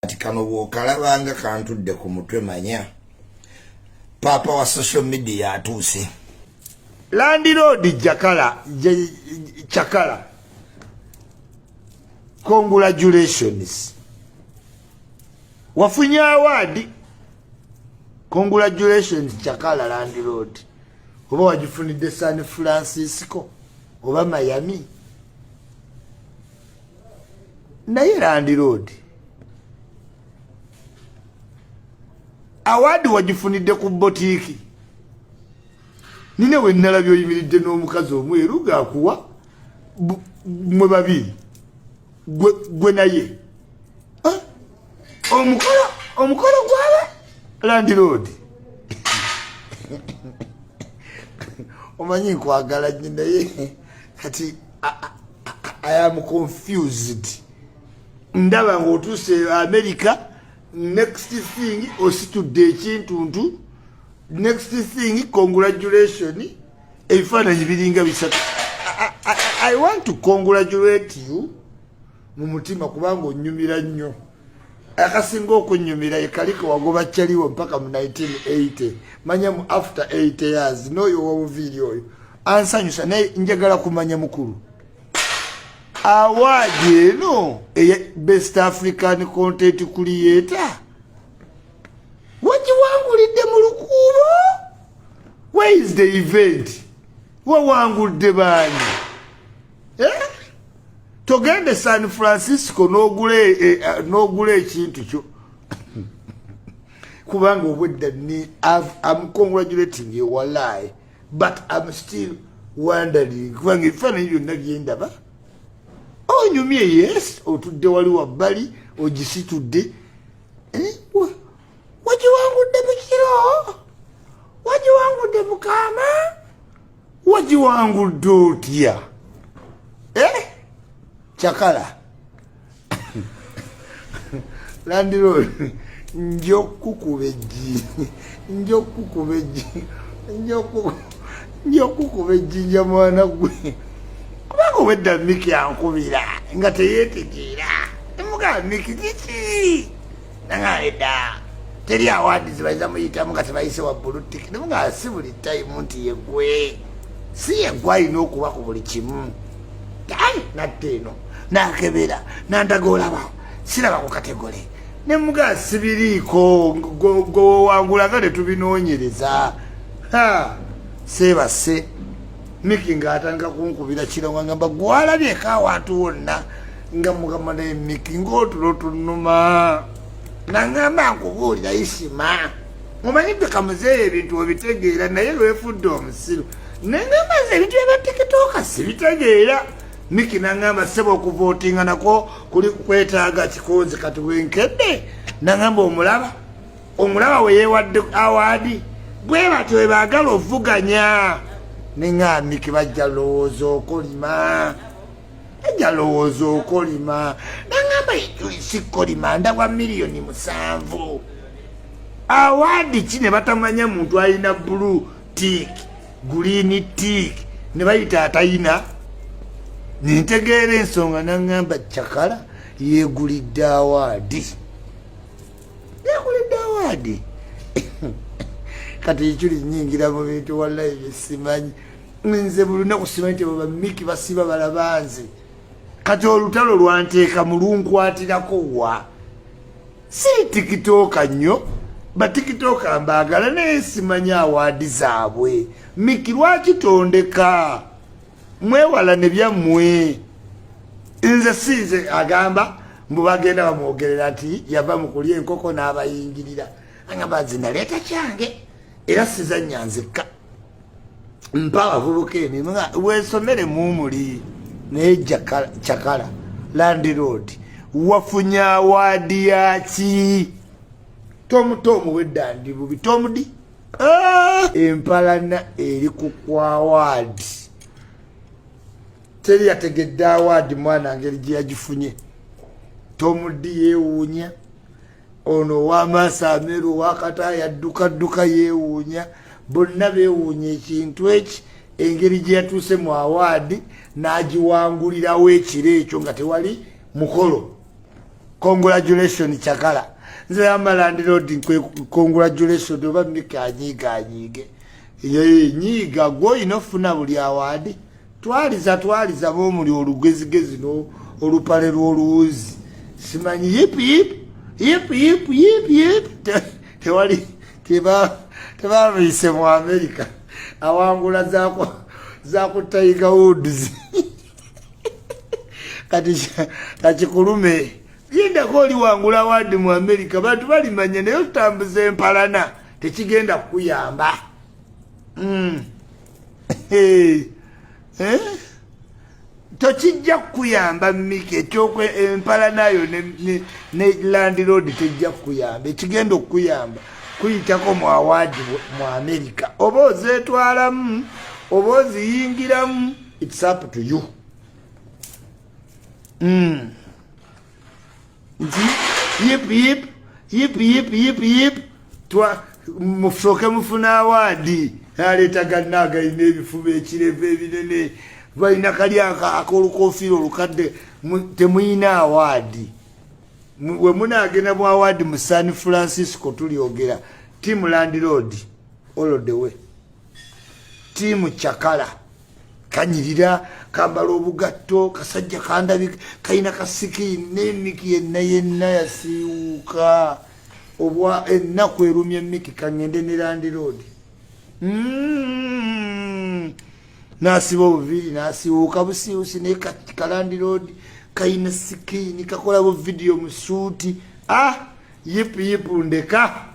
Ati kano bw'okalabanga kantudde ku mutwe manya papa wa social media atuuse. Landlord Chakala, congratulations. Wafunye award. Congratulations Chakala landlord. Oba wagifunidde San Francisco oba Miami. Naye landlord award wagifunidde ku botiki. Nine we nalabyo yimiridde n'omukazi omweru gakuwa mwe babiri gwe naye omukolo gwaba landlord. Omanyi nkwagala naye kati I am confused. Ndaba ng'otuuse America. Next thing ositudde ekintuntu. Next thing congratulations. Ebifaananyi biringa bisatu. I want to congratulate you mu mutima kubanga onnyumira nnyo. Akasinga okunyumira ekaliko wagoba kyaliwo mpaka mu 1980. Manya mu after 8 years n'oyo w'obuviiri oyo ansanyusa naye njagala kumanya mukulu. Award eno Best African Content Creator wagiwangulidde mu lukuubo. Where is the event? Wawangudde baani? Togende San Francisco n'ogule ekintu kyo kubanga obwedda I'm congratulating you wallahi, but I'm still wondering kubanga ebifaananyi byonna byendaba onyumye. Yes, otudde wali wabbali ogisitudde. Wagiwangudde mukiro, wagiwangudde mukama, wagiwangudde otya? Chakala landlord njokukuba ejjinja mwana gwe kubanga obwedda Miki ankubira nga teyeetegeera. Emugamba Miki kiki nangaledda teri awadi zibayiza muyitamu nga tebayise wa bulutiki. Nemugamba si buli tayimu nti yegwe si yegwe alina okuba ku buli kimu. Natte eno nakebera nandagoolaba siraba ku kategole. Nemugamba sibiriiko gowangulaga netubinoonyereza. Seebase Miki ng'atandika kunkubira kiro ngamba gwalabyeko awantu wonna nga mugamba naye Miki ng'otulo tunnuma. Nangamba nkubuulira Isima omanyidde kamuzeeyo ebintu obitegeera naye lwefudde omusiru. Nangamba nze ebintu ebyatikitooka sibitegeera. Miki nangamba ssebo okuvootinga nako kuli kwetaaga kikonzi kati wenkedde. Nangamba omulaba we yeewadde awaadi bwe batyo bwe baagala ovuganya. Ninga Miki bajja lowooza okolima. Nangamba si kolima ndabwa miliyoni 7. Awadi ki ne batamanya muntu alina blue tick, green tick ne bayita atayina. Nintegeera ensonga nangamba Chakala yeegulidde awadi. Kati ekiri nnyingira mu bintu wallahi byesimanyi. Nze buli lunaku simanyi nti baba Miki basiba balabanze. Kati olutalo lwanteeka mulunkwaatirako wa. Si tikitooka nnyo batikitooka mbaagala naye simanyi awaadi zaabwe. Miki lwaki tondeka? Mwewala ne byammwe. Nze sinze agamba mbu bagenda bamwogerera nti yava mu kulya enkoko n'abayingirira. Angamba nze naleeta kyange era sizannya nzekka. Mpa abavubuka emimwa weesomere muumuli. Naye Chakala landlord wafunye awaadi yaki? Tomu wedda ndi bubi tomudi. Empalana eri ku kwa awaadi. Teri yategedde awaadi mwana ngeri gye yagifunye. Tomudi yeewuunya. Ono w'amaaso ameeru wakataaya dduka yeewuunya. Bonna beewuunya ekintu eki engeri gye yatuuse mu awaadi n'agiwangulirawo ekiro ekyo nga tewali mukolo. Congratulations Chakala. Nze amalandlord congratulations oba Miki anyiige. Nyiga gwe inofuna buli award. Twaliza bomuli olugezigezi no olupale lw'oluwuzi. Simanyi yip. Tewali tebamise mu America. Awangula zako Tiger Woods. Kati kulume. Yenda koli wangula award mu America. Bantu balimanya nayo tutambuze empalana. Tekigenda kuyamba. Tochijja kuyamba Miki ekyokwe empala nayo ne landlord tejja kuyamba ekigenda okuyamba kuyitako mu award mu America oba ozetwalamu oba oziyingiramu it's up to you. Yip musoke mufuna award aleta gannaga ine ebifuba ekireve ebinene balina kali akolukofiiro olukadde temuyina award we munagenda mu award mu San Francisco tulyogera team landlord all the way team Chakala kanyirira kambala obugatto kasajja kandabi kaina kasiki Miki yenna yasiuka obwa ennaku erumye Miki kangende ne landlord nasiba obuviri nasiwuka busiusi ne landlord kaina sikini kakola bu video mu suuti yip ndeka